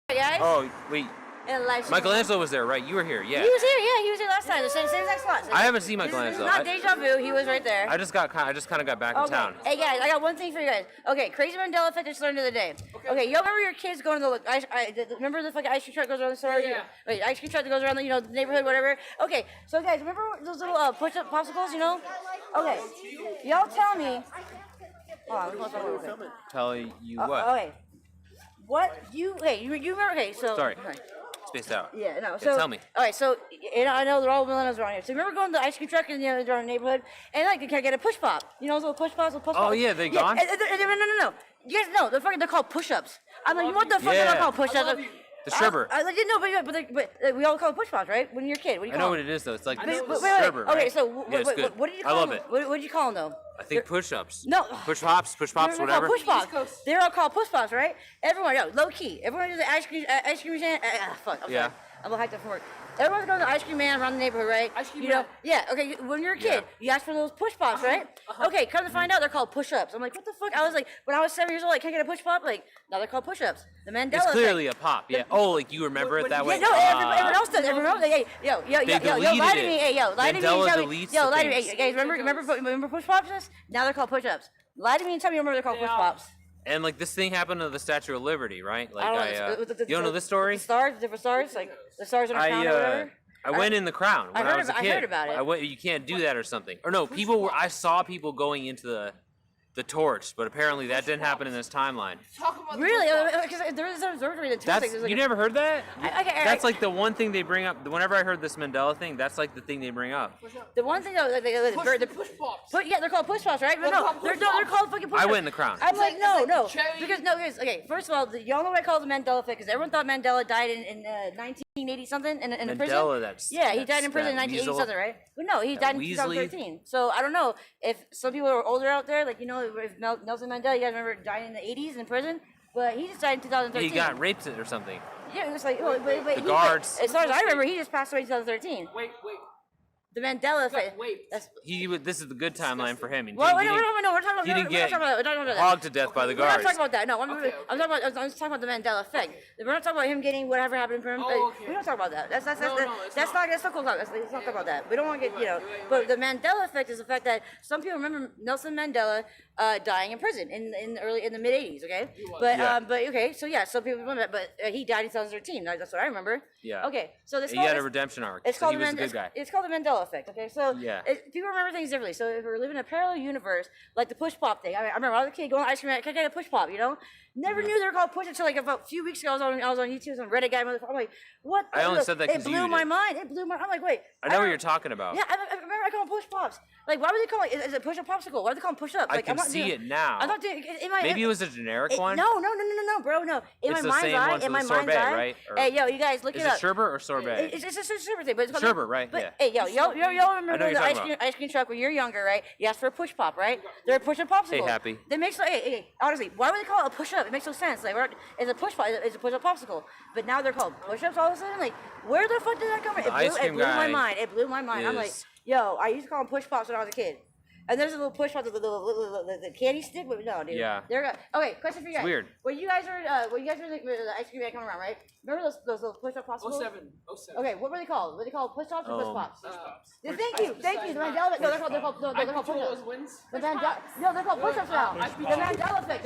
Guys? Oh, wait. Michelangelo was there, right? You were here, yeah. He was here, yeah. He was here last time. The same exact spot. I haven't seen Michelangelo. This is not deja vu. He was right there. I just kind of got back in town. Hey guys, I got one thing for you guys. Okay, crazy Mandela effect. I just learned the other day. Okay, y'all remember your kids going to the remember the fucking ice cream truck goes around the store? Yeah. Wait, ice cream truck that goes around the the neighborhood, whatever. Okay, so guys, remember those little push-up popsicles? Okay, y'all tell me. Tell you what? Okay. What you remember? Okay, so sorry. Spaced out. Yeah, no. So tell me. All right, so I know they're all millennials around here. So remember going to the ice cream truck in the neighborhood and like they can get a push pop. You know those little push pops, Oh yeah, they gone? No. You guys know they're called push-ups. I'm like, what the fuck are they called push-ups? The sherbet. I didn't know, but we all call it push pops, right? When you're a kid, what do you call I know them? what it is though. It's like Wait, sherbet, right? Okay, so yeah, what did you call I love them? it. What did you call them though? I think push-ups. No. Push pops, whatever. Push pops. They're all called push pops, right? Everyone, low key. Everyone does the ice cream stand. Fuck. I'm sorry. I'm a little hyped up from work. Everyone's going to the ice cream man around the neighborhood, right? Ice cream man. Yeah. Okay. When you're a kid, you ask for those push pops, right? Okay. Come to find out, they're called push-ups. I'm like, what the fuck? I was like, when I was 7 years old, can I get a push pop? Like, now they're called push-ups. The Mandela It's clearly effect. a pop. Yeah. Oh, like you remember it that way? Yeah. No. Everyone else does. Everyone else. Hey, yo, lie to me. Hey, lie to me. Mandela Lie to me. Hey, guys, remember push pops? Now they're called push-ups. Lie to me and tell me you remember they're called push pops. And like this thing happened to the Statue of Liberty, right? Like you don't know this The story? stars, different stars, like the stars in our crown or whatever. I went in the crown when I was a kid. I heard about it. You can't do that or something. Or no, I saw people going into the torch, but apparently that didn't happen in this timeline. Really? Because there is an observatory that tells things. You never heard that? That's I like the one thing they bring up. Whenever I heard this Mandela thing, that's like the thing they bring up. The one thing though, the push pops. Yeah, they're called push pops, right? But no, they're called fucking push pops. I went in the crown. I'm like, no, because okay. First of all, y'all know what I call the Mandela effect, because everyone thought Mandela died in 1980 something in a prison. Mandela, he died in prison in 1980 something, right? But no, he died in 2013. So I don't know if some people are older out there, like if Nelson Mandela, you guys remember dying in the 80s in prison, but he just died in 2013. He got raped or something. Yeah, it was like wait. The guards. As far as I remember, he just passed away in 2013. Wait. The Mandela effect. This is the good timeline for him. We're talking about. He didn't get hogged to death by the guards. We're not talking about that. No, I'm just talking about the Mandela effect. We're not talking about him getting whatever happened to him. We don't talk about that. That's not cool. Let's not talk about that. We don't want to get But the Mandela effect is the fact that some people remember Nelson Mandela dying in prison in the mid 80s. Okay, but okay, so yeah, some people remember that, but he died in 2013. That's what I remember. Yeah. Okay, so this. He had a redemption arc. He was a good guy. It's called the Mandela effect. Okay, so people remember things differently. So if we're living in a parallel universe, like the push pop thing, I remember I was a kid going to ice cream. Can I get a push pop? Never knew they were called push until like about a few weeks ago. I was on YouTube, some Reddit guy. I'm like, what? I only said that because it blew my mind. I'm like, wait. I know what you're talking about. Yeah, I remember I call them push pops. Like, why would they call it? Is it push up popsicle? Why do they call them push ups? I can see it now. I'm not doing. Maybe it was a generic one. No, bro, no. In my mind's eye, right? Hey, yo, you guys, look it up. Is it sherbet or sorbet? It's a sherbet thing, but it's called sherbet, right? But hey, y'all remember the ice cream truck when you're younger, right? You asked for a push pop, right? They're a push up popsicle. Hey, happy. That makes honestly, why would they call it a push up? It makes no sense. Like, it's a push pop. It's a push up popsicle. But now they're called push ups all of a sudden. Like, where the fuck did that come from? It blew my mind. It blew my mind. I'm like, yo, I used to call them push pops when I was a kid. And there's a little push pop, the candy stick, but no, dude. Yeah. Okay, question for you guys. It's weird. When you guys were the ice cream man coming around, right? Remember those little push up popsicles? 07. Okay, what were they called? Were they called push pops or push pops? Push pops. Thank you. The Mandela. No, they're called push ups. No, they're called push ups now. The Mandela effect.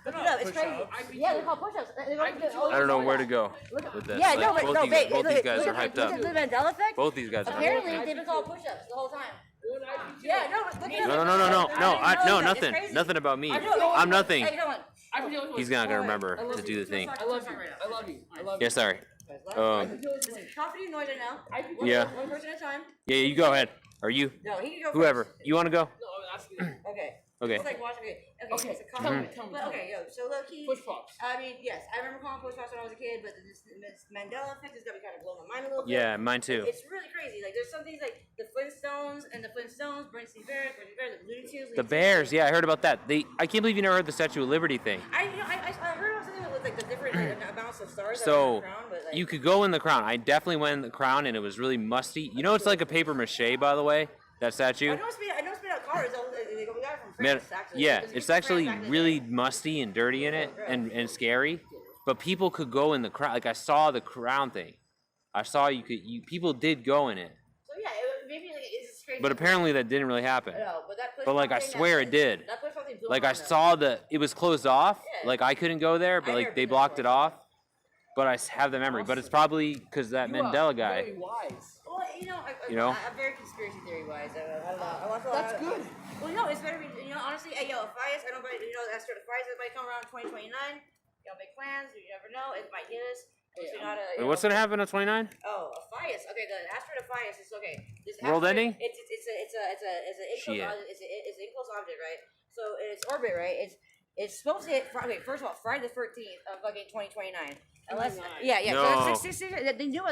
Look it up. It's crazy. Yeah, they're called push ups. I don't know where to go with this. Yeah, no, both these guys are hyped up. The Mandela effect. Both these guys are. Apparently, they've been called push ups the whole time. Yeah, no, nothing about me. I'm nothing. He's not gonna remember to do the thing. I love you. Yeah, sorry. Listen, talk to you noise right now. Yeah. One person at a time. Yeah, you go ahead. Or you? No, he can go Whoever. first. You want to go? No, I'm asking you. Okay. Okay. It's like watching it. Okay. Tell me. Okay, so low key. Push pops. I mean, yes, I remember calling push pops when I was a kid, but this Mandela effect is gonna be kind of blowing my mind a little bit. Yeah, mine too. It's really crazy. Like, there's some things like the Flintstones, Bernstein Bears, the Looney Tunes. The Bears, yeah, I heard about that. I can't believe you never heard the Statue of Liberty thing. I heard about something with like the different amounts of stars. So that were in the crown, but, like, you could go in the crown. I definitely went in the crown, and it was really musty. You know, it's like a paper mache, by the way. That statue. I know it's made out of cars. They got it from It's actually really musty and dirty in it, and scary. But people could go in the crowd. Like I saw the crown thing. I saw people did go in it. So yeah, maybe like it's crazy. But apparently that didn't really happen. No, but like I swear it did. Like I saw it was closed off. Yeah. Like I couldn't go there, but like they blocked it off. But I have the memory. But it's probably because that Mandela guy. Very wise. Well, I'm very conspiracy theory wise. I watch a lot. That's good. Well, it's better. Honestly, Apophis. I don't. That's sort of Apophis. It might come around 2029. Make plans. You never know. It might hit us. Wait, what's gonna happen on 29? Oh, Apophis. Okay, the asteroid Apophis is okay. World ending? It's an enclosed object, right? So in its orbit, right? It's supposed to hit. Okay, first of all, Friday the 13th of fucking 2029. Unless, No. So they knew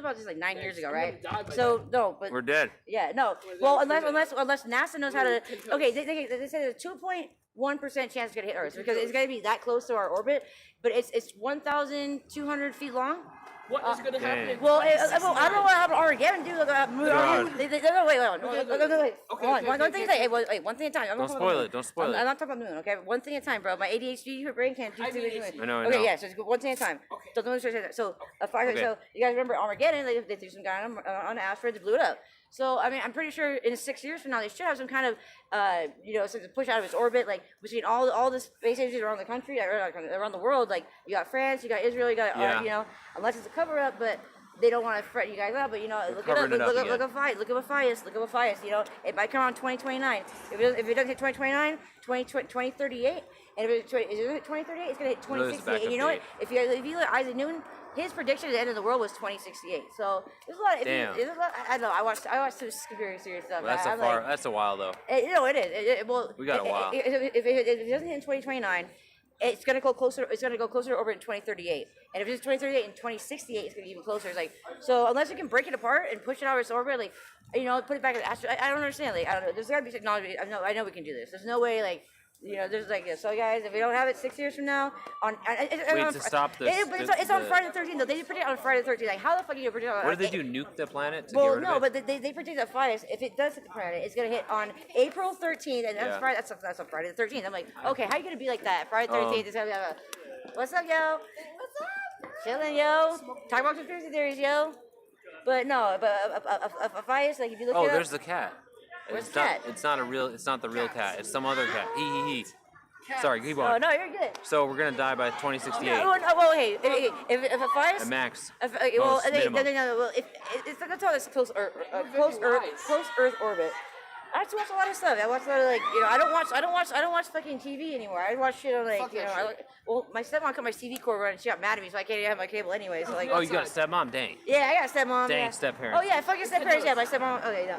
about this like 9 years ago, right? So no, but we're dead. Yeah, no. Well, unless NASA knows how to. Okay, they said there's 2.1% chance it's gonna hit Earth because it's gonna be that close to our orbit, but it's 1,200 feet long. What is going to happen? Well, I don't know what happened to Armageddon, dude. Wait. One thing at a time. Don't spoil it. I'm not talking about the moon, okay? One thing at a time, bro. My ADHD brain can't do two things. I know. Okay, yeah. So it's one thing at a time. Okay. So you guys remember Armageddon? They threw some guy on an asteroid, they blew it up. So I mean, I'm pretty sure in 6 years from now, they should have some kind of, so to push out of its orbit, like between all the space agencies around the country, around the world. Like you got France, you got Israel, you got unless it's a cover up, but they don't want to fret you guys out. But look it up, look at Apophis. It might come around 2029. If it doesn't hit 2029, 2038, and if it hit 2038, it's gonna hit 2068. And you know what? If you look at Isaac Newton. His prediction at the end of the world was 2068. So there's a lot. I don't know. I watched some conspiracy stuff. Well, that's a while though. It is. We got a while. If it doesn't hit in 2029, it's gonna go closer. It's gonna go closer to orbit in 2038. And if it's 2038 and 2068, it's gonna be even closer. It's like so unless you can break it apart and push it out of its orbit, like put it back in the asteroid. I don't understand. Like I don't know. There's gotta be technology. I know we can do this. There's no way like. There's like this. So, guys, if we don't have it 6 years from now, it's on Friday the 13th. Though they predict on Friday the 13th. Like, how the fuck are you predict on? What do they do? Nuke the planet? But they predict that if it does hit the planet, it's gonna hit on April 13th, and that's Friday. That's on Friday the 13th. I'm like, okay, how you gonna be like that? Friday the 13th is gonna be what's up, yo? What's up? Chilling, yo. Talk about conspiracy theories, yo. But no, Apophis, like if you look. Oh, there's the cat. Where's the cat? It's not the real cat. It's some other cat. He. Sorry, keep going. Oh no, you're good. So we're gonna die by 2068. Well, hey, if Apophis. At max. If it's like that's close Earth orbit. I have to watch a lot of stuff. I watch a lot of I don't watch fucking TV anymore. I watch shit on my stepmom cut my TV cord on and she got mad at me, so I can't even have my cable anyway. So you got a stepmom? Dang. Yeah, I got a stepmom. Dang, step-parents. Oh yeah, fucking step-parents. Yeah, my stepmom. Okay, no.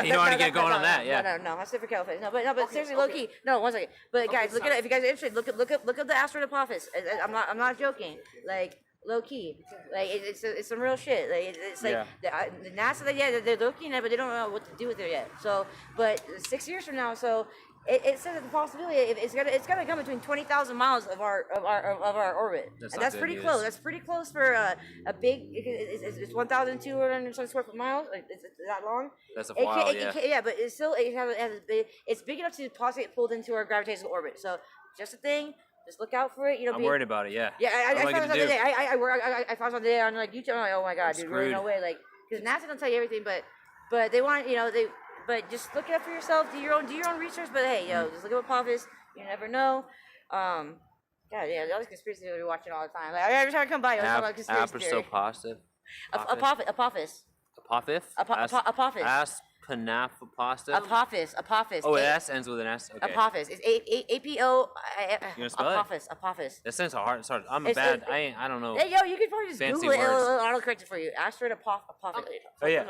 You don't want to get going on that, yeah. No, I still for Caliphate. No, but seriously, low key. No, 1 second. But guys, look at it. If you guys are interested, look up the asteroid Apophis. I'm not joking. Like. Low key, like it's some real shit. Like it's like the NASA, they're looking at it, but they don't know what to do with it yet. So, but 6 years from now, so it says the possibility it's gonna come between 20,000 miles of our orbit, and that's pretty close. That's pretty close for a big. It's 1,200 square foot miles. Like it's that long. That's a while, but it's still it's big enough to possibly get pulled into our gravitational orbit. So just a thing. Just look out for it. I'm worried about it. Yeah. Yeah, I found something today. I found something today on like YouTube. I'm like, oh my god, dude, really no way. Like, because NASA don't tell you everything, but they want but just look it up for yourself. Do your own research. But hey, just look at Apophis. You never know. God, yeah, all these conspiracy theories we're watching all the time. Like every time I come by, I talk about conspiracy theory. Apophis. Apophis. Apophis. Oh, S ends with an S. Okay. Apophis. It's APO. You gonna spell Apophis. That sounds hard. I'm bad. I don't know. Hey, yo, you can probably just Fancy Google it. words. I'll correct it for you. Asteroid Apophis. Oh yeah.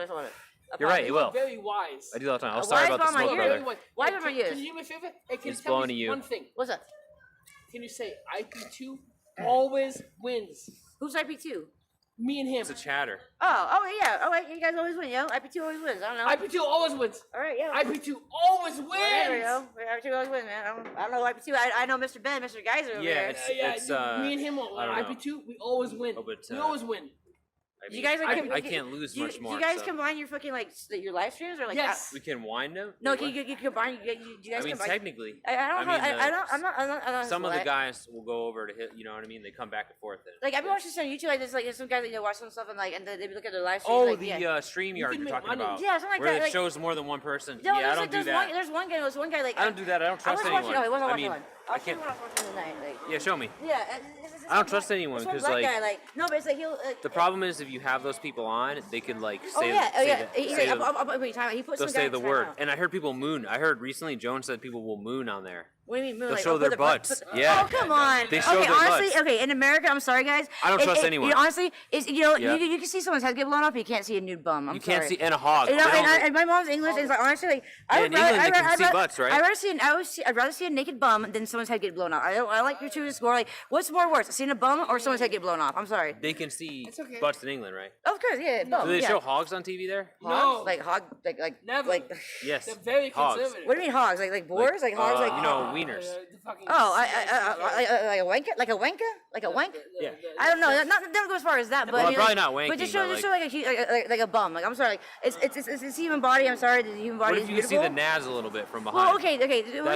You're right. You will. Very wise. I do all the time. Sorry about the smoke, brother. Why am I Can you do me a favor? Hey, can It's you tell blowing me to you. one thing? What's up? Can you say IP2 always wins? Who's IP2? Me and him. It's a chatter. Oh yeah. Oh wait, you guys always win, yo. IP2 always wins. I don't know. IP2 always wins. All right, yeah. IP2 always wins. There we go. IP2 always wins, man. I don't know IP2. I know Mr. Ben, Mr. Geyser over there. It's me and him. I don't know. IP2, we always win. Oh, but, we always win. I mean, you guys like I can't lose much more. Do you guys so. combine your fucking like your live streams or like? Yes. We can wind them. No, you combine. Do you guys I mean, combine? technically. I don't. I'm not. Some of the guys will go over to hit. You know what I mean? They come back and forth. Like I've been watching some YouTube, like there's like some guys that watch some stuff and like and they look at their live streams. Oh, like, the stream. StreamYard you're talking about. Yeah, something like where that. it Like, shows more than one person. no, Yeah, I don't do that. There's one guy. There's one guy like. I don't do that. I don't trust anyone. No, it wasn't I watching mean, one. I can't. Tonight, like, Yeah, show me. yeah. I don't trust anyone because because like. No, but it's like he'll. The problem is if you have those people on, they could like say. He put they'll some say guy the in word, timeout. and I heard people moon. I heard recently Joan said people will moon on there. What do you mean? They'll Like, show their butts. Yeah. Oh come on. They show okay, their honestly, butts. okay. In America, I'm sorry, guys. I don't trust anyone. Honestly, is Yeah. you can see someone's head get blown up, but you can't see a nude bum. I'm You sorry. can't see and a hog. You know, They don't- and my mom's English is like honestly like in England they can see butts, right? I'd rather see a naked bum than someone's head get blown off. I like your two score. Like, what's more worse, seeing a bum or someone's head get blown off? I'm sorry. They can see okay. butts in England, right? Of course, yeah. Bum, Do they yeah. show hogs on TV there? No. Like hog, like Never. like. Yes. They're very Hogs. conservative. What do you mean hogs? Like boars? Like hogs? Like you know, wieners. The fucking like a wanker? Like a wanker? Like a wank? Yeah. I don't know. Don't go as far as that, but Well, I mean, probably like, not wanking, But just but show like a bum. Like I'm sorry, like it's a human body. I'm sorry, the human body What is if you can see beautiful. the nads a little bit from behind? Well, okay. That's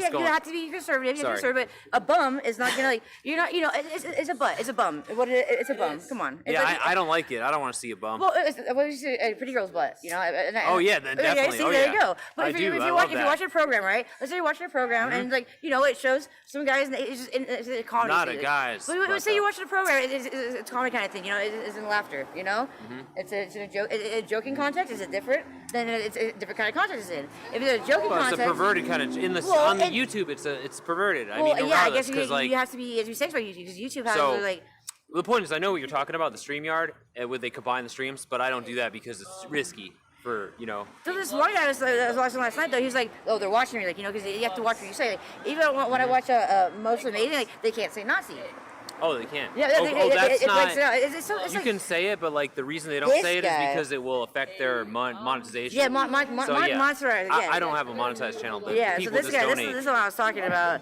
You going- have to be conservative. You have to be Sorry. conservative. But a bum is not gonna like. You're not. You know, it's a butt. It's a bum. It's a bum. Come on. It's Yeah, like, I don't like it. I don't want to see a bum. Well, what is a pretty girl's butt? You know. Oh, yeah, then definitely. See, Oh, there yeah. you go. But I if do. you're I love watching, if that. you're watching a program, right? Let's say you're watching a program, and like it shows some guys. And it's a comedy. Not a scene. guys, But but, say you're watching a program. It's a comedy kind of thing. You know, it's in laughter. You know, Mm-hmm. it's a joke. A joking context is it different? Then it's a different kind of context. It's in. If it's a joking Well, it's context, a perverted kind of on the YouTube. It's perverted. I mean, yeah, I regardless, guess because like you have to be sex by YouTube because YouTube has So- like. the point is, I know what you're talking about, the StreamYard, and would they combine the streams, but I don't do that because it's risky for So this one guy was watching last night though. He was like, "Oh, they're watching me," like because you have to watch what you say. Like, even when I watch Most Amazing, like they can't say Nazi. Oh, they can't. Yeah, that's it not. breaks it out. It's You like, can say it, but like the reason they don't This say it is guy- because it will affect their monetization. yeah, So, yeah. monetized. Yeah. I don't have a monetized channel, but Yeah, so people this just guy, this donate. is what I was talking about.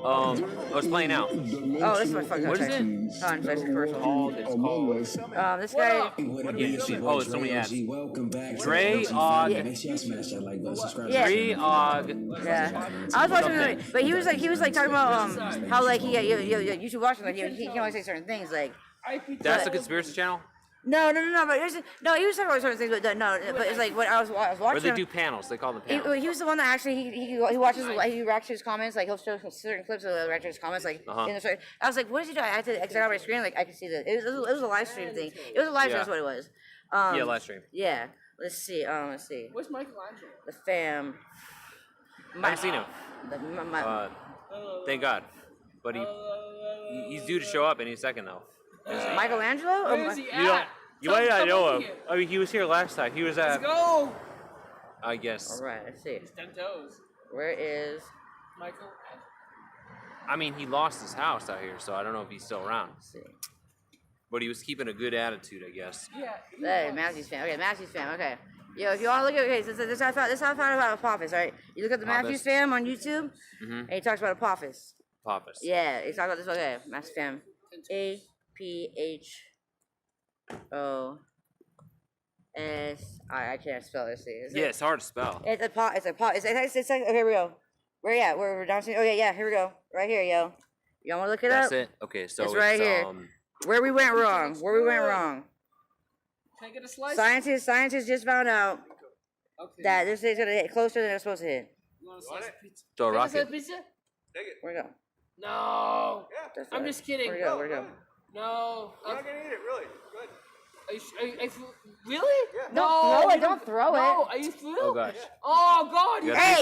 Oh, it's playing out. Oh, this is my fucking. What is check. it? Oh, I'm sorry, it's commercial. It's called. This guy. Oh, it's so many ads. Dre Og. Yeah. Dre Og. Yeah, I was watching, Something. but he was like talking about how like YouTube watching like he can only say certain things like. That's the conspiracy channel? No, but he was talking about certain things, but no, but it's like what I was Or watching. they do panels. They call them panels. He was the one that actually he watches he reacts to his comments like he'll show certain clips of the react to his comments like in the story. I was like, what did you do? I had to exit out my screen like I could see that it was a live stream thing. It was a live stream. Yeah. That's what it was. Yeah, live stream. Yeah. Let's see. Where's Michelangelo? The fam. I haven't seen him. My, Thank God. But he's due to show up any second though. Michelangelo? Or Where is he You don't. at? You might not know over him. here. I mean, he was here last time. He was Let's at. go. I guess. All right. Let's see. Ten toes. Where is? Michael. I mean, he lost his house out here, so I don't know if he's still around. Let's see. But he was keeping a good attitude, I guess. Yeah. Hey, Matthew's fam. Okay, Matthew's fam. Okay. Yo, if you want to look at this how I found about Apophis, right? You look at the Apophis. Matthews fam on YouTube, Mm-hmm. and he talks about Apophis. Apophis. Yeah, he talks about this. Okay, Matthews fam. APHOS. I can't spell this thing. Yeah, it's hard to spell. It's a pot. It's like, okay, here we go. Where you at? We're down to. Okay, yeah, here we go. Right here, yo. You want to look it That's up? it. Okay, so It's right here. Where we went wrong. Where we went wrong. Can I get a slice? Scientists just found out Okay. that this thing's gonna hit closer than it's supposed to hit. You want a slice of pizza? Throw a Can I slice rocket. of pizza? Where'd it go? No. That's I'm right. just kidding. Where'd it go? Where'd it go? No. You're not gonna eat it, really. Good. Really? Yeah. No. Don't throw it, you don't throw No. it. Are you for real? Oh gosh. Oh God. You You got Hey,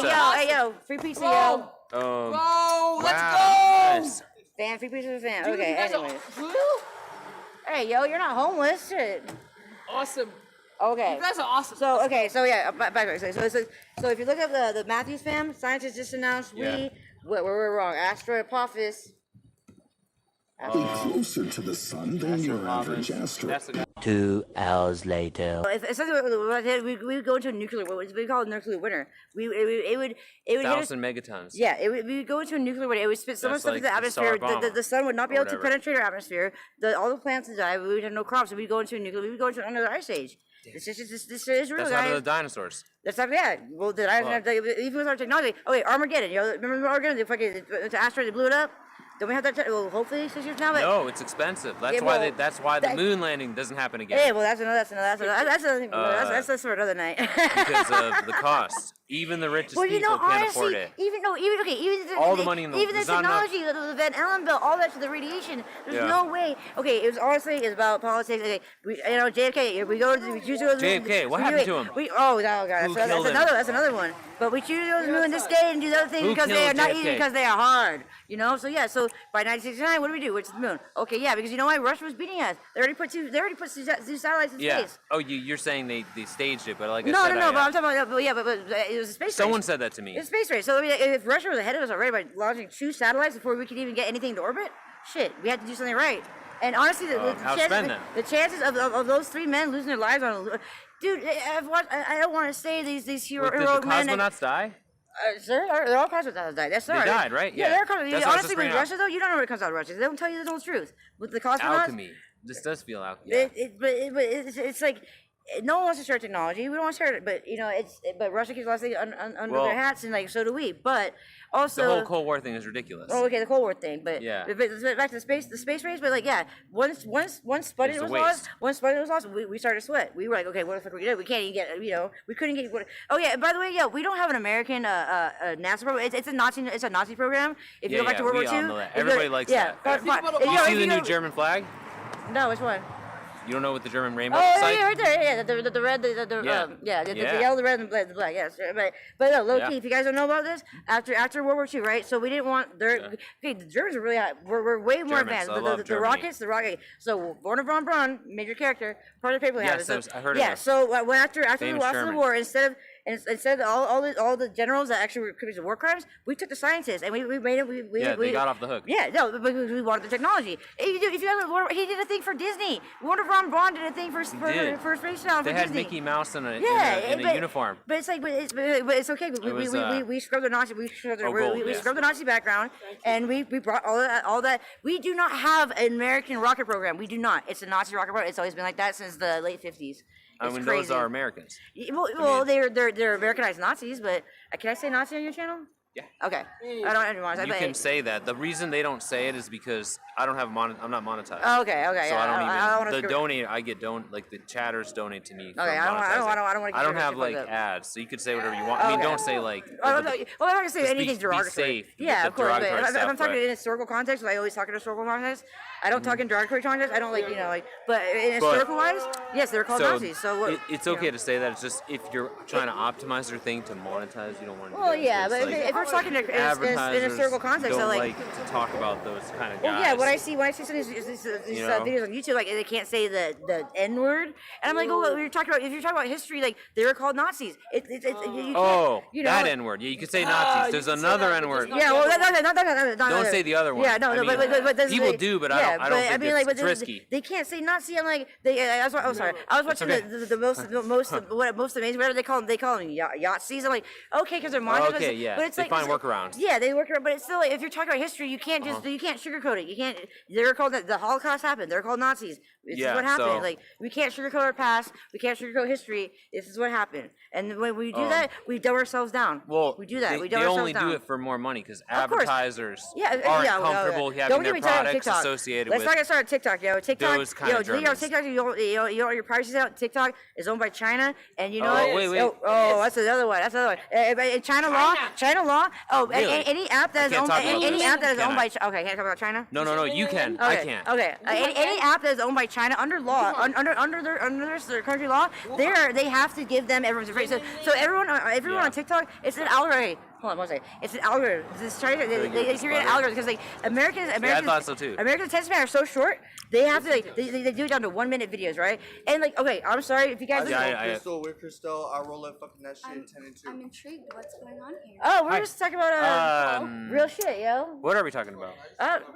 pizza. yo, free pizza, Bro. yo. Bro, let's wow. go. Nice. Fan, free pizza for fan. Dude, Okay, you guys are anyways. for real? Hey, yo, you're not homeless. Shit. Awesome. Okay. You guys are awesome. So okay, so yeah, back. So if you look up the Matthews fam, scientists just announced Yeah. we were wrong. Asteroid Apophis closer to the sun than your average asteroid. 2 hours later. We would go into a nuclear, what we call a nuclear winter. It would hit us. 1,000 megatons. Yeah, we would go into a nuclear winter. It would spit so much That's stuff like into the the atmosphere. Tsar bomb The sun would not be able to whatever. penetrate our atmosphere. All the plants would die. We would have no crops. So we'd go into a nuclear. We would go into another ice age. This is real, That's guys. how do the dinosaurs. That's not yeah. Well, the dinosaurs, even with our technology. Oh wait, Armageddon. You know, remember Armageddon? The asteroid, they blew it up. Don't we have that? Well, hopefully 6 years now. But No, it's expensive. That's Yeah, why well, that's why the moon landing doesn't happen again. yeah, well, that's another thing. That's for another night. Because of the cost. Even the richest Well, you know, people can't honestly, afford it. even All the money in the- even the there's not enough- technology, the Van Allen belt, all that to the radiation. There's Yeah. no way. Okay, it was honestly it's about politics. Okay, JFK. We choose to go to the moon. JFK, what happened to him? Oh god, Who killed him? that's another one. But we choose to go to the moon this day and do the other things Who because they are killed not JFK? easy because they are hard. You know, so yeah. So by 1969, what do we do? Which is the moon? Okay, yeah, because you know why? Russia was beating us. They already put two satellites in Yeah. space. Oh, you're saying they staged it, but like I No, said, but I'm talking about but it was a space someone race. said that to me. It's a space race. So I mean, if Russia was ahead of us already by launching 2 satellites before we could even get anything to orbit, shit, we had to do something right. And honestly, the chances of those 3 men losing their lives on a dude, I don't want to say these Wait, heroic did the men. cosmonauts die? Sir, they're all cosmonauts died. That's They died, right? Yeah, Yeah. they're cosmonauts. That's what I was Honestly, just with bringing up. Russia though, you don't know what comes out of Russia. They don't tell you the whole truth. With the cosmonauts, Alchemy. This does feel alchemy. Yeah. it's like no one wants to share technology. We don't want to share it, but you know, but Russia keeps lots of things under Well, their hats, and like so do we. But also The whole Cold War thing is ridiculous. Oh, okay, the Cold War thing, but Yeah. but back to the space race. But like, yeah, once Sputnik It's a was waste. lost, we started to sweat. We were like, okay, what the fuck are we gonna do? We can't even get, we couldn't get. Oh yeah, and by the way, yeah, we don't have an American NASA program. It's a Nazi program. If you Yeah, go back to yeah, World we War all II, know that. if you go- Everybody likes yeah, that. fine. You You If see the new go- German flag? No, which one? You don't know what the German rainbow Oh, looks yeah, like? yeah, right there, yeah, the red, the Yeah. the Yeah. yellow, the red, and the black, yes, but no, low Yeah. key. If you guys don't know about this, after World War II, right? So we didn't want okay, the Germans are really high. We're way more Germans, advanced. I The love Germany. the rocket. So Werner von Braun, major character, part of the paper we have. Yes, I heard of yeah. him. So when after the Famous loss of the German. war, instead of all the generals that actually were committed to war crimes, we took the scientists and we made it. They got off the hook. Yeah, no, but we wanted the technology. If you have, he did a thing for Disney. Werner von Braun did a thing for did. Space Channel. They for had Disney. Mickey Mouse in a Yeah, uniform. But it's like, but it's okay. It was, We scrubbed the Nazi. We scrubbed yeah. the Nazi background, and we brought all that. We do not have an American rocket program. We do not. It's a Nazi rocket program. It's always been like that since the late 50s. I mean, those are Americans. Well, they're Americanized Nazis. But can I say Nazi on your channel? Yeah. Okay. I don't want to. You can say that. The reason they don't say it is because I don't have I'm not monetized. Oh, okay. So Yeah, I don't even. wanna The donate I get like the chatters donate to me. For Okay, I don't want to. I don't have like ads, so you could say whatever you want. I mean, Okay. don't say like. Well, I'm not gonna say Just anything be derogatory. safe Yeah, with of the course. But derogatory if I'm stuff, talking but- in historical context, I always talk in historical context. I don't talk in derogatory context. I don't but in historical wise, yes, they're called Nazis. So what, it's okay to say that. It's just if you're trying to optimize your thing to monetize, you don't want to. Well, do that. yeah, So but it's like, if we're talking in advertisers historical context, don't so like to talk about those kind of guys. well, yeah, when I see some of these You know? videos on YouTube, like they can't say the N word, and I'm like, oh, if you're talking about history, like they were called Nazis. You can't, Oh, you know, that N word. Yeah, you could say Nazis. There's you can say another that, N word. but Yeah, well, not Don't say the other one. Yeah, no, I no, mean, but people like, do, but yeah, I don't think it's but risky. they can't say Nazi. I'm like, I'm sorry. I was watching okay. the most amazing, whatever they call them Yahtzees. I'm like, okay, because they're monsters. Okay, yeah. But it's They like find it's like- workarounds. Yeah, they work around, but it's still like if you're talking about history, you can't just you can't sugarcoat it. You can't. They're called the Holocaust happened. They're called Nazis. This Yeah, is what happened. so- Like we can't sugarcoat our past. We can't sugarcoat history. This is what happened. And when we do that, we dumb ourselves down. Well, we do that. They, we dumb they ourselves only down. do it for more money because Of course. advertisers Yeah, aren't yeah, comfortable Don't having get their me started on products TikTok. associated Let's with. not get started on TikTok, yo. TikTok, those kind of TikTok, Germans. you don't want your privacy out. TikTok is owned by China, and you know Oh, what? wait. Oh, that's another one. That's another one. China law. Oh, Really? any app that is can't owned, talk about any this. app that is Can owned I? by. Okay, can't talk about China. No, you can. I can't. Okay. Any app that is owned by China under law, under their country law, they have to give them everyone's information. So everyone Yeah. on TikTok, it's an outrage. Hold on one second. It's an algorithm. This China, they create an algorithm because like Americans, I thought so too. Americans' attention span are so short. They have to like they do it down to 1 minute videos, right? And like, okay, I'm sorry if you guys. With Crystal, I roll up fucking that shit 10 and 2. I'm intrigued. What's going on here? Oh, we're just talking about real shit, yo. What are we talking about?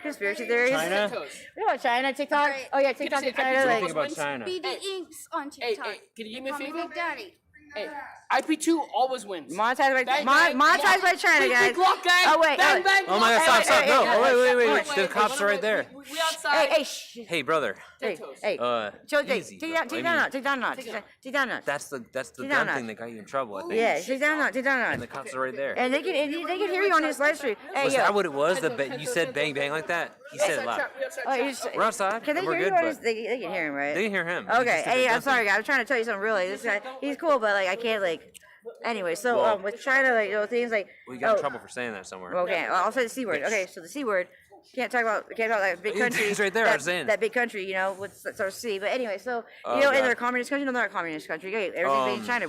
Conspiracy theories. China? What about China? TikTok? Right. Oh yeah, TikTok and China. What do you Like, think about China? BD Inks on Hey, TikTok. can you give me a Call me favor? Big Daddy. Hey, IP2 always wins. monetized by Bang, bang. monetized by China, Big, guys. big lock, gang. Oh wait, Bang, bang, Oh my God! lock. Stop! hey, No! hey, Wait! Wait, The cops are right there. We outside. Hey, brother. Hey, toes. hey. Easy. Take down not. That's the Take gun down thing that got you in trouble. I think. Yeah, take down And the not. cops are right there. And they can hear you on his live stream. Hey, Was yo. that what it was? You said bang bang like that? He said it loud. Oh, We're outside. Can they We're hear you good, on his? but They can hear him, right? they can hear him. Okay. Hey, I'm sorry, guys. I'm trying to tell you something. Really, this guy, he's cool, but like I can't like. Anyway, so Well, with China, like things like. We got in trouble for saying that somewhere. Okay, I'll say the C word. Okay, so the C word. Can't talk about that big country. It's right there, I was saying. That big country, you know, with sort of C. But anyway, so Oh, and they're God. a communist country. No, they're not a communist country. Okay, everything's in China.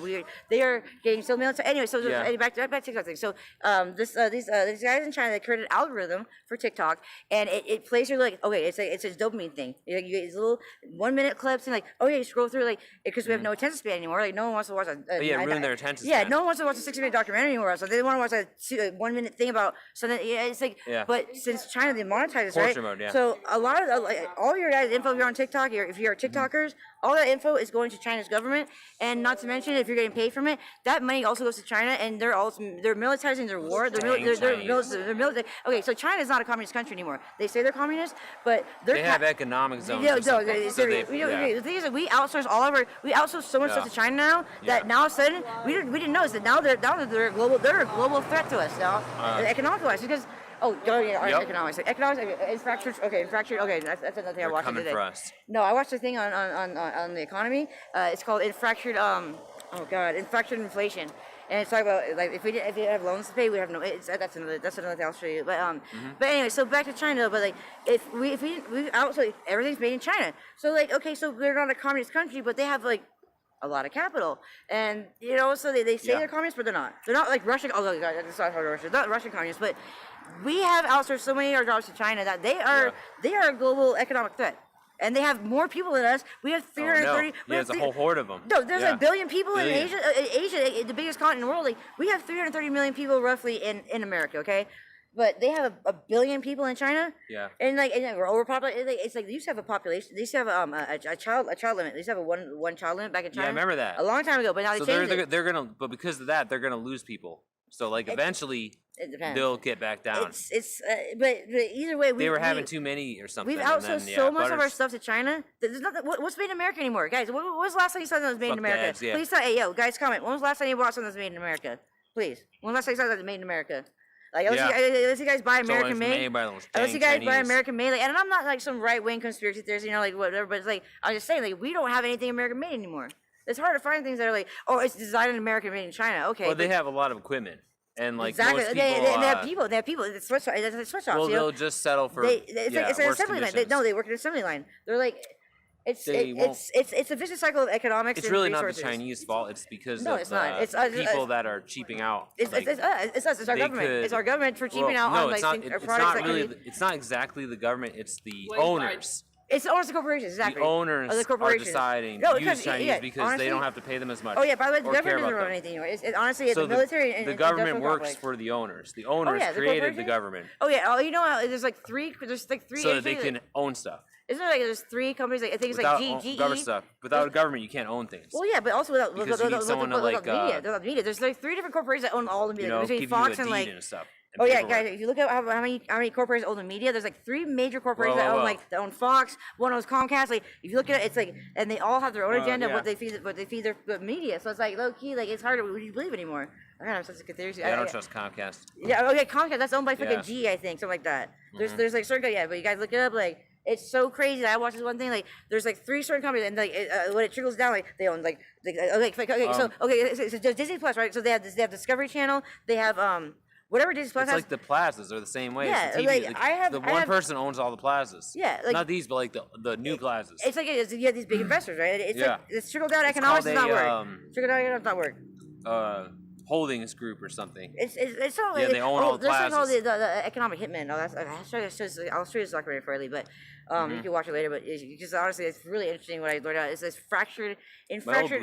They are getting so military. Anyway, so Yeah. back to TikTok thing. So these guys in China, they created an algorithm for TikTok, and it plays your like it's a dopamine thing. You get these little 1 minute clips and like you scroll through like because we have no attention span anymore. Like no one wants to watch ruin their attention Yeah, span. no one wants to watch a 60-minute documentary anymore. So they want to watch a 1 minute thing about something. Yeah, it's like but since China they monetize this, right? Portrait mode, yeah. So a lot of all your guys' info if you're on TikTok, if you're TikTokers, all that info is going to China's government, and not to mention if you're getting paid from it, that money also goes to China, and they're militarizing their war. They're military. Okay, so China is not a communist country anymore. They say they're communist, but They have economic zones. No, or something, the so they- thing is that we outsource so much stuff to China now that now all of a sudden we didn't notice that now they're a global threat to us now economic wise because. Economics. Infrastructure. Okay, that's another thing I watched coming today. for us. No, I watched a thing on the economy. It's called infractured inflation. And it's talking about like if we didn't have loans to pay, we have no. That's another thing I'll show you. But anyway, so back to China. But like if we outsource everything's made in China. So like so they're not a communist country, but they have like a lot of capital, and so they say they're communists, but they're not. They're not like Russian. Oh God, that's not Russia. They're not Russian communists, but we have outsourced so many of our jobs to China that they are a global economic threat. And they have more people than us. We have 330. There's a whole horde of them. No, there's a billion people in Asia. Asia, the biggest continent in the world. Like we have 330 million people roughly in America. Okay, but they have a billion people in China. Yeah. And we're overpopulated. It's like they used to have a population. They used to have a child limit. They used to have a one child limit back in China. Yeah, I remember that. A long time ago, but now they changed it. They're gonna, but because of that, they're gonna lose people. So like eventually It depends. they'll get back down. But either way, They were having too many or something. We've and outsourced then, so much of our stuff to China. There's nothing. What's made in America anymore, guys? What was the last time you saw something that was made in Fuck America? dads, yeah. Please tell. Hey, yo, guys, comment. When was the last time you bought something that's made in America? Please. When was the last time you saw something that's made in America? Like, unless you guys buy American made. Unless you guys buy American made. Like, and I'm not like some right wing conspiracy theorist, like whatever. But it's like I'm just saying, like we don't have anything American made anymore. It's hard to find things that are like, it's designed in America, made in China. Okay. Well, they have a lot of equipment. And like exactly, most people, they have people. It's switch offs. Well, they'll just settle for. It's an assembly line. They work at an assembly line. They're like, it's a vicious cycle of economics. It's and really resources. not the Chinese fault. It's because No, of it's not. It's people that are cheaping out. It's us. It's our government. It's our government for cheaping out no, on it's like not, products. It's not really. It's not exactly the government. It's the owners. It's the owners of the corporations, exactly. The owners of the are corporations. deciding No, to use Chinese because honestly, they don't have to pay them as much. Oh yeah, by the way, the or government care doesn't about run them. anything anymore. Honestly, So the military and the government industrial works complex. for the owners. The owners the created the corporation? government. Oh yeah, you know, there's like three. So that they can own stuff. Isn't there like there's three companies? Like, I think it's Without like GE. government stuff. Without a government, you can't own things. Well, yeah, but also without Because you need someone to, like, without media. There's like three different corporations that own all the media. Between give Fox you a and deed like. and stuff. Oh yeah, guys! If you look at how many corporations own the media, there's like three major corporations that own that own Fox. One owns Comcast. Like if you look at it, it's like, and they all have their own agenda of what they feed their media. So it's like low key, like it's hard to believe anymore. I don't know, such a good theory. I don't trust Comcast. Yeah, Comcast. That's owned by fucking GE, I think, something like that. There's like certain but you guys look it up, like. It's so crazy that I watched this one thing. Like, there's like three certain companies, and like when it trickles down, like they own so Disney Plus, right? So they have Discovery Channel. They have whatever Disney Plus It's has. like the plazas are the same way. Yeah, it's the TV. like, one person owns all the plazas. Yeah, like, not these, but like the new plazas. It's like you have these big investors, right? It's like this trickle down economics does not work. Trickle down economics does not work. holdings group or something. It's all Yeah, they own all the there's like all plazas. the economic hitman. I'll show you this documentary shortly, but you can watch it later. But because honestly, it's really interesting. What I learned out is this fractured inflation.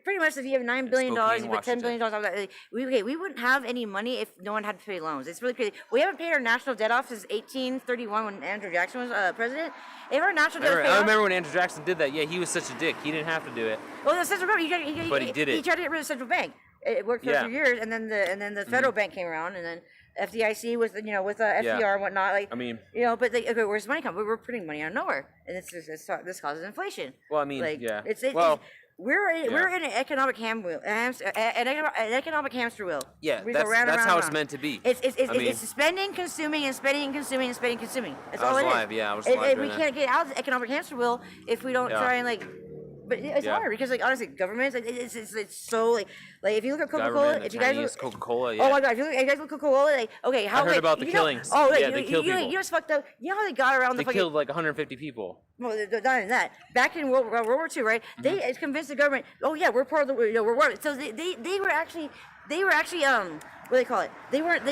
Pretty much, if you have $9 billion, you put $10 billion on that. We wouldn't have any money if no one had to pay loans. It's really crazy. We haven't paid our national debt off since 1831 when Andrew Jackson was president. If our national debt was paid I off, remember when Andrew Jackson did that. Yeah, he was such a dick. He didn't have to do it. well, the central bank, But he did it. He tried to get rid of the central bank. It worked for a few years, and then the federal bank came around, and then FDIC with FDR and whatnot. Like, I mean, but okay, where's the money come? We're putting money out of nowhere, and this causes inflation. well, I mean, Like, yeah. We're in an economic economic hamster wheel. Yeah, We go round and that's round how and it's round. meant to be. It's spending, consuming, and spending, and consuming, and spending, consuming. That's all it is. I was alive We during can't get out of the economic hamster wheel if we don't try and like. But it's hard because honestly, governments it's so like if you look at Coca-Cola, if you guys look Coca-Cola, oh my god, if you guys look at Coca-Cola, okay, how I heard about the killings. They killed people. You know what's fucked up? You know how they got around They the killed like 150 people. well, not even that. Back in World War II, right? They convinced the government. Oh yeah, we're part of the. We're war. So they were actually what do they call it? They weren't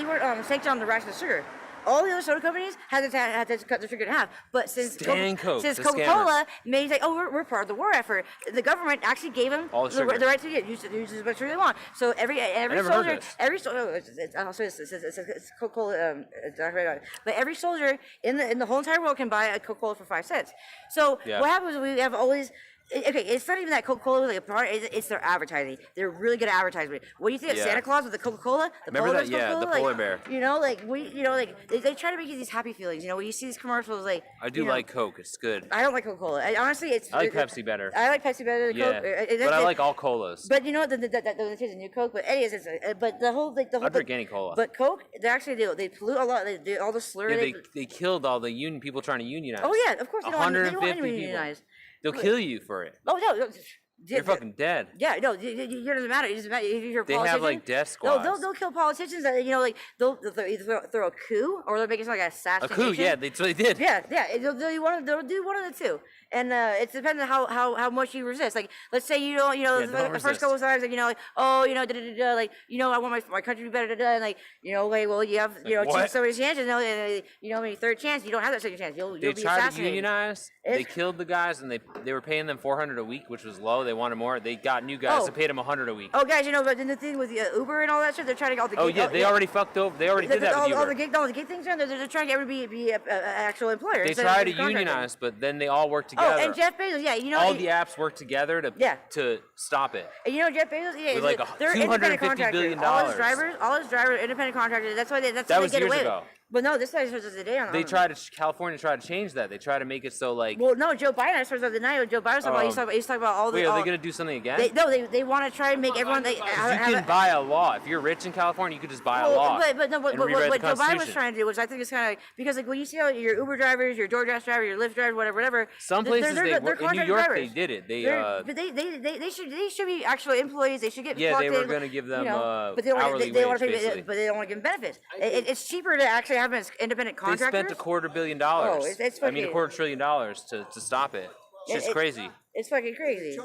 sanctioned on the ration of sugar. All the other soda companies had to cut the sugar in half, but since Coca-Cola made like, we're part of the war effort, the government actually gave them all the right to use as much sugar they want. So every soldier, it's Coca-Cola, but every soldier in the whole entire world can buy a Coca-Cola for 5 cents. So what happens is we have all these. Okay, it's not even that Coca-Cola like a product. It's their advertising. They're really good at advertising. What do you think of Santa Claus with the Coca-Cola? Remember that? Yeah, the polar bear. They try to make you these happy feelings. When you see these commercials, like I do like Coke. It's good. I don't like Coca-Cola. Honestly, I like Pepsi better. I like Pepsi better than Coke. But I like all colas. But you know what? There's a new Coke. But anyways, but the whole I drink any cola. But Coke, they pollute a lot. They do all the slur. Yeah, they killed all the union people trying to unionize. Oh yeah, of course they don't want to unionize. They'll kill you for it. Oh no. You're fucking dead. Yeah, no, it doesn't matter. It doesn't matter if you're a politician. They have like death squads. They'll kill politicians. That they'll either throw a coup or they'll make it like an assassination. A coup, yeah, they did. Yeah. They'll do one of the two, and it depends on how much you resist. Like, let's say you don't, the first couple of times, like, I want my country to be better, and well, you have, so many chances, maybe third chance, you don't have that second chance. You'll be assassinated. They tried to unionize. They killed the guys, and they were paying them $400 a week, which was low. They wanted more. They got new guys that paid them $100 a week. Oh, guys, but then the thing with Uber and all that shit, they're trying to get all the. Oh yeah, they already fucked over. They already did that with Uber. The gig things, they're trying to get everybody to be an actual employer. They tried to unionize, but then they all work together. Oh, and Jeff Bezos, all the apps work together to stop it. And Jeff Bezos, with like they're independent $250 billion. All his drivers are independent contractors. That's why they get away with it. But no, this guy's supposed to today on. California tried to change that. They tried to make it so like. Well, no, Joe Biden. I started the night with Joe Biden. He's talking about all the. Wait, are they gonna do something again? They want to try and make everyone. You can buy a law. If you're rich in California, you could just buy a law. But what Joe Biden was trying to do was, I think it's kind of because like when you see all your Uber drivers, your DoorDash driver, your Lyft driver, whatever. Some places in New York they did it. But they should be actual employees. They should get. Yeah, they were gonna give them hourly wage, basically. But they don't want to give them benefits. It's cheaper to actually have an independent contractors. They spent $250 million. $250 billion to stop it. It's just crazy. It's fucking crazy.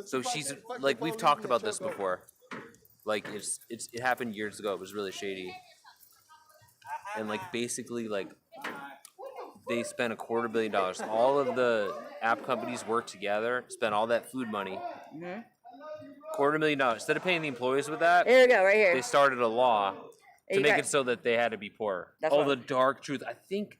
So she's like, we've talked about this before. Like it happened years ago. It was really shady. And like basically like they spent $250 million. All of the app companies worked together, spent all that food money. $250 million. Instead of paying the employees with that, here we go, right here. They started a law to make it so that they had to be poor. The dark truth. I think.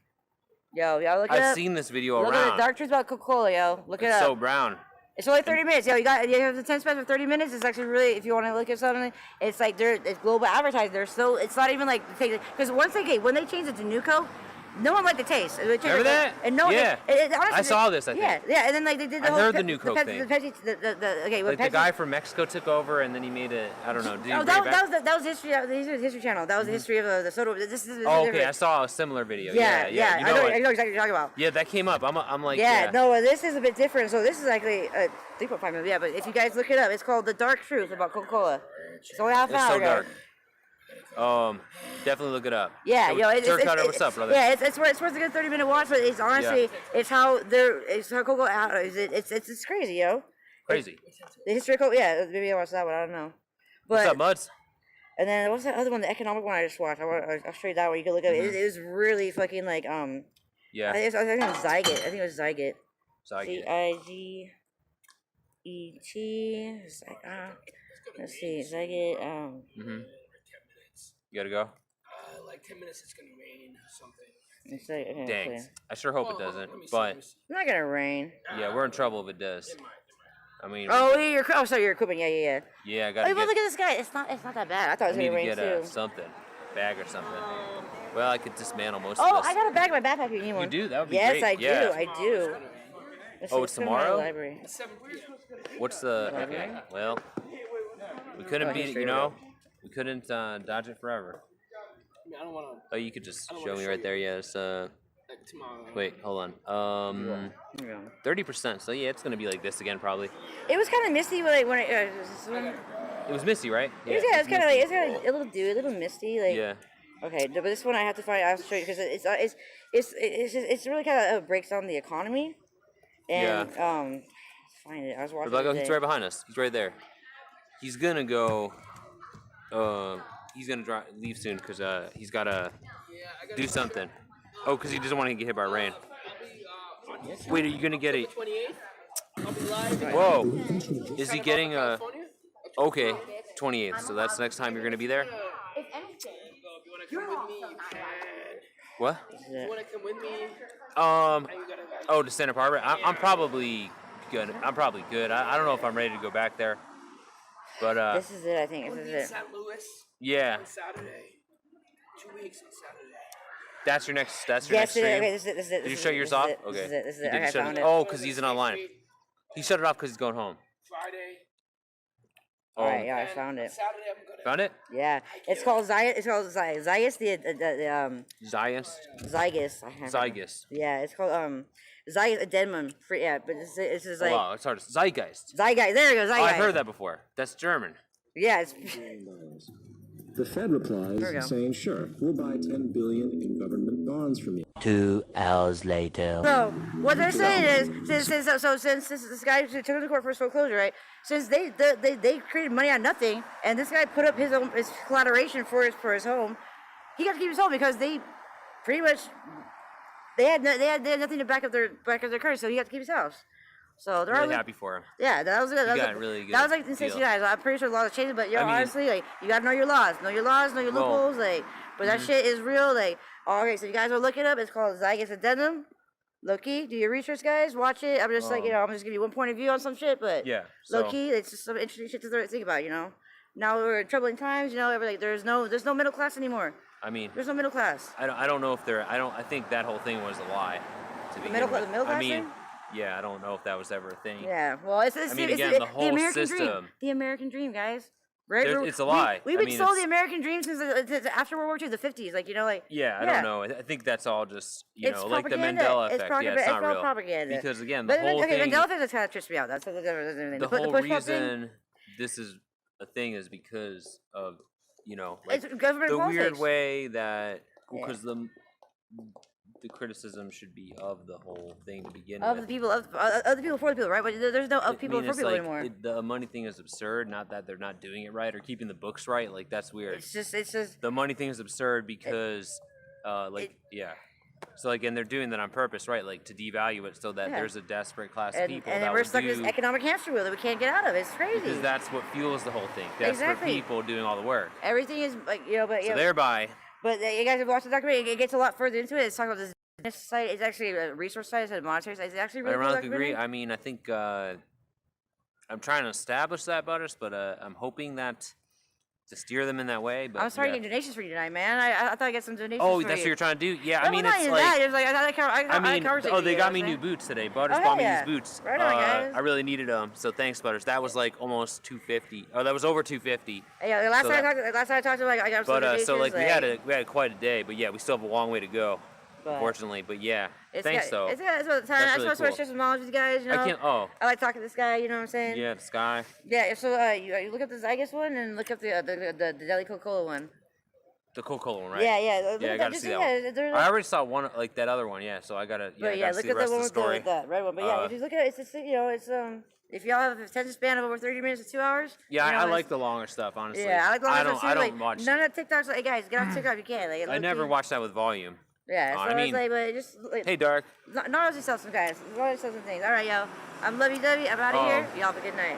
Yo, look it up. I've seen this video look around. Look at the dark truth about Coca-Cola, yo. Look it up. It's so brown. It's only 30 minutes. Yo, you have the 10 spends for 30 minutes. It's actually really, if you want to look at something, it's like it's global advertising. It's not even like, because when they changed it to New Coke, no one liked the taste. Remember that? And no, yeah. Honestly, I saw this. I think. Yeah, and then like they did the I whole. heard the New Coke thing. The guy from Mexico took over, and then he made it. I don't know. That was history. History Channel. That was the history of the soda. Okay. I saw a similar video. Yeah. I know exactly what you're talking about. Yeah, that came up. I'm like. Yeah. No, this is a bit different. So this is actually 3.5 minutes. Yeah, but if you guys look it up, it's called The Dark Truth about Coca-Cola. It's only half an hour ago. Definitely look it up. Yeah, what's up, brother? Yeah, it's worth a good 30-minute watch, but it's honestly, it's how Coca-Cola, it's crazy, yo. Crazy. The history of Coke, yeah, maybe I watched that one. I don't know. But, What's up, Muds? And then what's that other one? The economic one I just watched. I'll show you that one. You can look at it. It was really fucking like Yeah. I think it was Zyget. I think it was Zyget. Zyget. Ziget. Let's see. Zyget. You gotta go. Like 10 minutes, it's gonna rain or something. It's like, okay, Dang. okay. I sure hope it doesn't. But It's not gonna rain. yeah, we're in trouble if it does. I mean. Oh, yeah, sorry, your equipment. Yeah. Yeah, I Oh, gotta but look get. at this guy. It's not that bad. I thought it was I need gonna to rain get too. something, bag or something. Well, I could dismantle most Oh, of this. I got a bag in my backpack. If you need one. You do? That would be yes, great. I Yeah. do. I do. Let's Oh, see, it's go to my tomorrow? library. What's the? Okay. Well, we couldn't beat it. You know, we couldn't dodge it forever. I mean, I don't want to. Oh, you could just show me right there. Yes. Like tomorrow. Wait, hold on. 30%. So yeah, it's gonna be like this again, probably. It was kind of misty when it It was misty, right? it was kind of like a little dewy, a little misty. Like Yeah. okay, but this one I have to find. I'll show you because it's really kind of breaks down the economy. And find it. I was watching. But like, oh, it he's today. right behind us. He's right there. He's gonna go. He's gonna leave soon because he's gotta do something. Oh, because he doesn't want to get hit by rain. Wait, are you gonna get a? 28th. I'll be live. Whoa! Is he getting a? Okay, 28th. So that's the next time you're gonna be there. If anything, If you wanna come with me, you can. What? If you wanna come with me, Oh, to Santa Barbara. I'm probably good. I'm probably good. I don't know if I'm ready to go back there. But This is it. I think we'll this be is in it. St. Louis yeah, on Saturday. 2 weeks on Saturday. that's your next. That's your Yes, next it is. stream. Okay, this is it. This is it. Did you this shut is yours it, off? This Okay. is it. This is He it. didn't Okay, I shut found it. it. Oh, because he's in online. He shut it off because he's going home. Friday. Oh, All right, yeah, I found it. Saturday, I'm gonna. found it? Yeah, it's called Zygus. It's called Zygus. Zionist? Zygus. Zygus. Yeah, it's called Zygus Adenum. Yeah, but it's just like Wow, it's hard. Zeitgeist. Zeitgeist. There you go. Oh, Zeitgeist. I've heard that before. That's German. Yeah, it's The Fed replies There we go. saying, sure, we'll buy $10 billion in government bonds from you. 2 hours later. so. What they're saying is, since this guy took him to court for his foreclosure, right? Since they created money out of nothing, and this guy put up his collateration for his home, he got to keep his home because they pretty much they had nothing to back up their courage, so he got to keep his house. So they're Really all happy for him. yeah, that was good. That was got a really good That was like in deal. '69. I'm pretty sure laws changed, but I mean- honestly, like you gotta know your laws, know your loopholes, like. But that shit is real, like. Okay, so you guys are looking up. It's called Zeitgeist Addendum. Low key, do your research, guys. Watch it. I'm just like I'm just giving you one point of view on some shit, but Yeah. low So, key, it's just some interesting shit to think about. Now we're in troubling times. Like there's no middle class anymore. I mean, There's no middle class. I don't know if there. I think that whole thing was a lie. To begin middle with. class I mean, thing? yeah, I don't know if that was ever a thing. Yeah, well, it's I mean, it's again, the whole American dream. system. The American dream, guys. Right? It's a lie. We've I been mean, sold it's- the American dream since after World War II, the 50s. Like Yeah, I don't know. I think that's all just It's like the propaganda. Mandela It's effect. propaganda. Yeah, it's It's not all real. propaganda. Because again, the But whole okay, thing. Mandela effect just kind of trips me out. That's the The push whole pop thing, reason this is a thing is because of like it's government the politics. weird way that Yeah. because the criticism should be of the whole thing to begin Of with. the people, of the people for the people, right? But there's no of people I mean, for it's people like anymore. the money thing is absurd. Not that they're not doing it right or keeping the books right. Like that's weird. It's just The money thing is absurd because, yeah. So like, and they're doing that on purpose, right? Like to devalue it so that Yeah. there's a desperate class of and people then that we're will stuck in do this economic hamster wheel that we can't get out of. It's crazy. because that's what fuels the whole thing. Desperate Exactly. people doing all the work. Everything is like but So thereby, But you guys have watched the documentary. It gets a lot further into it. It's talking about this site. It's actually a resource site. It's a monetary site. It's actually really I cool ironically agree. documentary. I mean, I think I'm trying to establish that, Butters, but I'm hoping that to steer them in that way. But I'm sorry yeah. to get donations for you tonight, man. I thought I got some donations Oh, for that's you. what you're trying to do. Yeah, No, I mean, not it's even like. that. It's like I mean, conversation, they you got know me what new I'm saying? boots today. Butters Oh, bought me yeah. these boots. Right on, guys. I really needed them, so thanks, Butters. That was like almost $250. Oh, that was over $250. Yeah, the last So time that- I talked to him, like I got some But donations. so like we had quite a day, but yeah, we still have a long way to go, But unfortunately. But yeah, it's thanks though. It's what I just really want to cool. share some knowledge with you guys. You know, I can't. Oh, I like talking to this guy. You know what I'm saying? yeah, the sky. Yeah. So you look up the Zeitgeist one and look up the Deli Coca-Cola one. The Coca-Cola one, right? Yeah, yeah. Look Yeah, at I gotta just- see that yeah, one. they're I already saw one, like that other one, yeah. So I gotta, But I yeah, gotta look see at the rest the one of the with story. that red one. But yeah, if you look at it, it's just, if y'all have a attention span of over 30 minutes to 2 hours. Yeah, you know, I it's- like the longer stuff, honestly. Yeah, I like longer stuff too. I don't like, watch. None of the TikToks. Like, hey guys, get on TikTok if you can. Like, I never low-key. watch that with volume. Yeah, so I mean, it's like, but just like, Hey, Dark. not always sell some guys. Always sell some things. All right, yo. I'm Lovey Dovey. I'm out of here. Y'all have a good night.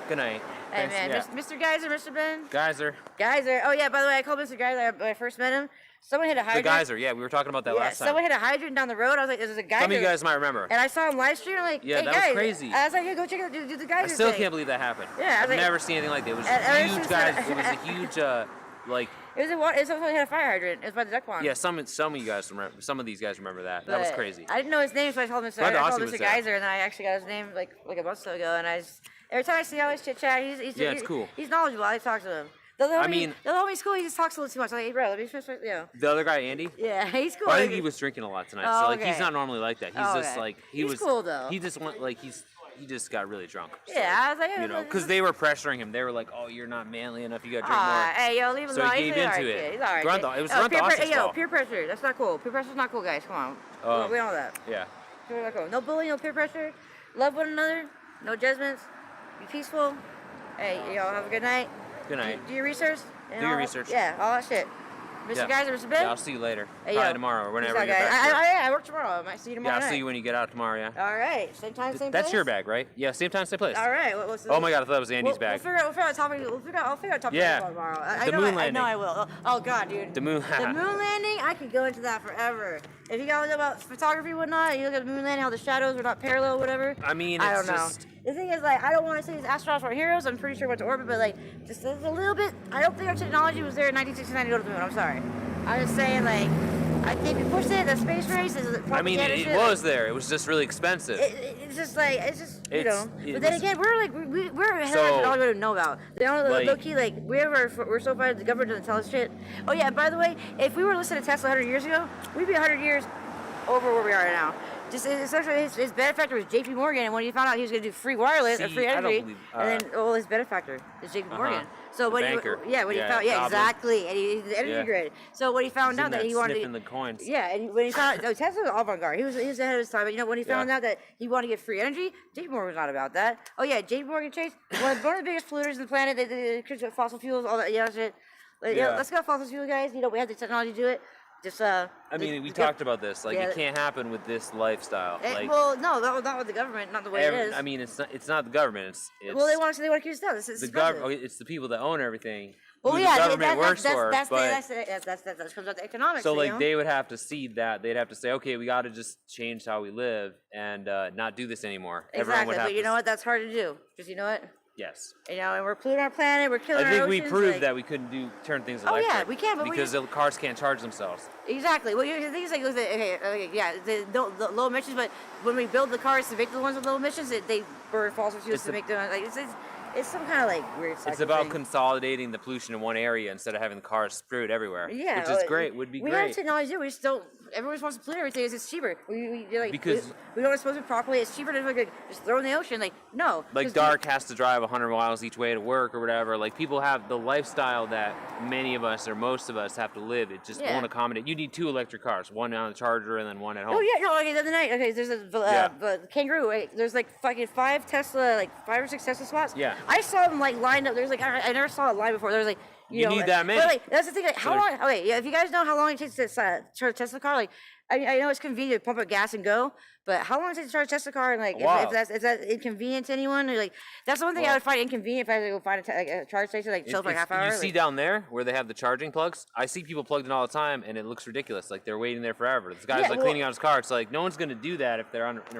Good night. Hey Thanks, man, Mr. Geyser, Mr. Ben. Geyser. Geyser. Oh yeah, by the way, I called Mr. Geyser when I first met him. Someone hit a The hydrant. Geyser. Yeah, we were talking about that Yeah, last time. someone hit a hydrant down the road. I was like, "There's a geyser." Some of you guys might remember. And I saw him live stream. Like, Yeah, hey, that was guys. crazy. I was like, "Hey, go check out do the geyser I still thing." can't believe that happened. Yeah, I was I've like- never seen anything like that. It was And ever huge, since guys. that- It was a huge, like. It was someone hit a fire hydrant. It was by the duck pond. Yeah, some of you guys remember. Some of these guys remember that. That was But crazy. I didn't know his name, so I told him Glad I called Aussie was Mr. there. Geyser, and then I actually got his name like a month or so ago. And every time I see, I always chit chat. Yeah, it's cool. He's knowledgeable. I talk to him. The homie's cool. He just talks a little too much. I'm like, hey, bro, let me finish. The other guy, Andy. Yeah, he's cool. Well, I think he was drinking a lot tonight, so like he's okay. not normally like that. He's Oh, just okay. like He's cool, though. He just went like he just got really drunk. So, Yeah, I was like, you know, because they were pressuring him. They were like, "Oh, you're not manly enough. You got to drink Aw, more." hey, yo, leave him So alone. he He's gave an into alright it. kid. He's alright. Grunth- kid. it was peer Grunth Austin's Yo, fault. peer pressure. That's not cool. Peer pressure's not cool, guys. Come on. We know that. Yeah. We're not cool. No bullying, no peer pressure. Love one another. No judgments. Be peaceful. Hey, y'all have a good night. Good night. Do your research. And Do your all- research. Yeah, all that shit. Mr. Yeah. Geyser, Mr. Ben? Yeah, I'll see you later. Hey, Probably yo. tomorrow or whenever Peace you out, get guys. back. I work tomorrow. I might see you Yeah, tomorrow I'll night. see you when you get out tomorrow. Yeah. All right. Same time, same place? That's your bag, right? Yeah. Same time, same place. All right. What's the, Oh my God, I thought it was Andy's bag. We'll figure out a topic. I'll figure out a topic Yeah. tomorrow. The moon I landing. know I will. Oh God, dude. The moon. The moon landing, I could go into that forever. If you guys know about photography and whatnot, you look at the moon landing, how the shadows were not parallel, whatever. I mean, I it's don't know. just. The thing is, like, I don't want to say these astronauts were heroes. I'm pretty sure went to orbit, but like, just a little bit. I don't think our technology was there in 1969 to go to the moon. I'm sorry. I'm just saying, like, I think we pushed it. The space race is. I mean, propaganda it shit, was there. It was just really expensive. It's just like you It's- know. it But then was- again, we're like we're ahead So, of all we know about. The only like- low key like we're so far the government doesn't tell us shit. Oh yeah, by the way, if we were listening to Tesla 100 years ago, we'd be 100 years over where we are now. Just essentially, his benefactor was J.P. Morgan, and when he found out he was going to do free wireless or See, free I don't energy, believe- and then his benefactor is J.P. Morgan. So The when banker. he when he found Goblin. exactly, and he's the energy Yeah. grid. So when he found He's out in that that he wanted sniffing the coins. yeah, and when he found out, Tesla was avant-garde. He was ahead of his time. But you know, when he found Yeah. out that he wanted to get free energy, JP Morgan was not about that. Oh yeah, JP Morgan Chase, one of the biggest polluters on the planet. They create fossil fuels, all that shit. Like, Yeah. let's go fossil fuel, guys. You know, we have the technology to do it. Just I mean, we talked about this. Like, yeah. it can't happen with this lifestyle. Like, well, no, not with the government, not the way it is. I mean, it's not the government. It's well, they want to keep us down. It's the expensive. government. It's the people that own everything. Well, who yeah, the government works for. that But comes out to economics. so, you like, know? they would have to see that. They'd have to say, okay, we got to just change how we live and not do this anymore. Everyone exactly. would have But you to know what? That's hard to do. Because you know what? Yes. You know, and we're polluting our planet. We're killing I our think we oceans, proved like- that we couldn't turn things Oh, electric. yeah, we can, but we because the cars can't charge themselves. Exactly. Well, the thing is, like, okay, yeah, the low emissions, but when we build the cars to make the ones with low emissions, they burn fossil fuels to make them. Like, it's some kind of like weird. It's about consolidating the pollution in one area instead of having the cars spewed everywhere. Yeah, which is great. Would be we great. have technology. We just don't. Everyone wants to pollute everything. It's cheaper. Because- we don't dispose of it properly. It's cheaper to just throw in the ocean. Like no. Like 'cause Dark has to drive 100 miles each way to work or whatever. Like people have the lifestyle that many of us or most of us have to live. It just Yeah. won't accommodate. You need 2 electric cars, one on the charger and then one at home. Oh yeah, no. Okay, the other night. Okay, there's a kangaroo. There's like fucking 5 or 6 Tesla spots. Yeah. I saw them like lined up. There's like I never saw a line before. There's like You know, need like- that many. But like that's the thing. Like how So long? Okay, yeah. If you guys know how long it takes to charge a Tesla car, like I know it's convenient to pump up gas and go, but how long does it take to charge a Tesla car? And like Wow. if that's inconvenient to anyone, or like that's the one thing I would find inconvenient if I had to go find a charge station like chill for a half hour. You see down there where they have the charging plugs? I see people plugged in all the time, and it looks ridiculous. Like they're waiting there forever. This guy's Yeah, like well- cleaning out his car. It's like no one's gonna do that if they're in in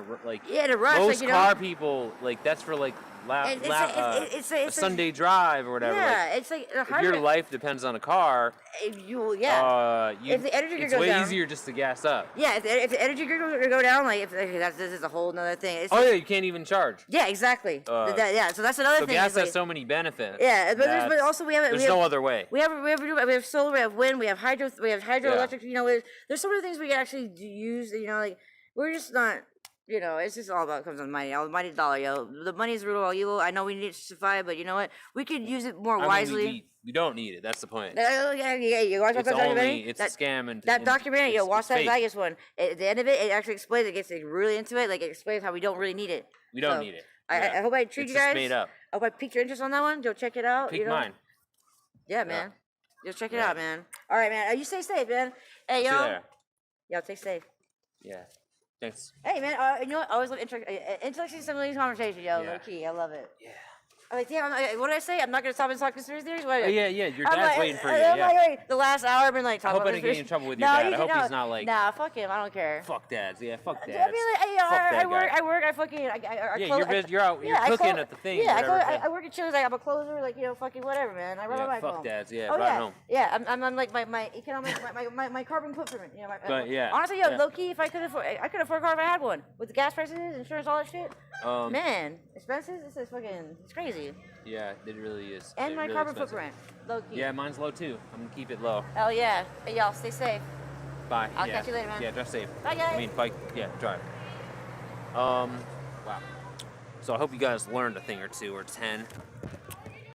a rush, most like, you know. car people like that's for like It's a Sunday drive or whatever. Yeah, Like, it's like if your life depends on a car, If if the energy grid it's goes way down- easier just to gas up. Yeah, if the energy grid were to go down, like this is a whole nother thing. It's Oh yeah, you can't even charge. yeah, exactly. Yeah, so that's another So thing. gas is, like, has so many benefits. yeah, but that also we have there's no other way. we have solar, we have wind, we have hydroelectric. You know, there's so many things we can actually use. You know, like we're just not. You know, it's just all about comes on money. Almighty dollar, yo. The money's the root of all evil. I know we need it to survive, but you know what? We could use it more wisely. We don't need it. That's the point. Yeah, you watch It's that documentary? only it's a scam and That documentary, yo, watch that fake. Zeitgeist one. At the end of it, it actually explains. It gets really into it. Like it explains how we don't really need it. We don't So, need it. I Yeah. hope I treat It's you guys. just made up. I hope I piqued your interest on that one. Go check it out. Pick you know? mine. Yeah, man. Just check it Yeah. out, man. All right, man. You stay safe, man. Hey, See you yo. later. Yo, stay safe. Yeah. Thanks. Hey, man. You know what? I always love intellectually stimulating conversation, yo. Yeah. Low key. I love it. Yeah. I'm like, damn, what did I say? I'm not going to stop and talk conspiracy theories? What? Yeah. Your I'm dad's like, waiting for you. I'm Yeah. like, wait, the last hour I've been like I talking hope I about didn't get you in trouble with your No, dad. you I hope no, he's not like. Nah, fuck him. I don't care. Fuck dads. Yeah. Fuck I dads. mean, like, Fuck that I work. guy. I work. I fucking. You're out. You're I cooking close- at the thing. Yeah, whatever. I work at Chili's. Like, I'm a closer. Like, you know, fucking whatever, man. I run Yeah, my fuck phone. dads. Yeah. Oh Right yeah, home. yeah. I'm like my economic, my carbon footprint. You know, But, yeah, Honestly, yo, yeah. low key, if I could afford a car if I had one. With the gas prices, insurance, all that shit. Man, expenses. This is fucking. It's crazy. Yeah. It really is. And It my really carbon expensive. footprint. Low key. Yeah, mine's low too. I'm gonna keep it low. Hell yeah. Hey, y'all, stay safe. Bye. I'll yeah. catch you later, man. Yeah, drive safe. Bye, guys. I mean, bike. Yeah, drive. Wow. So I hope you guys learned a thing or two or 10.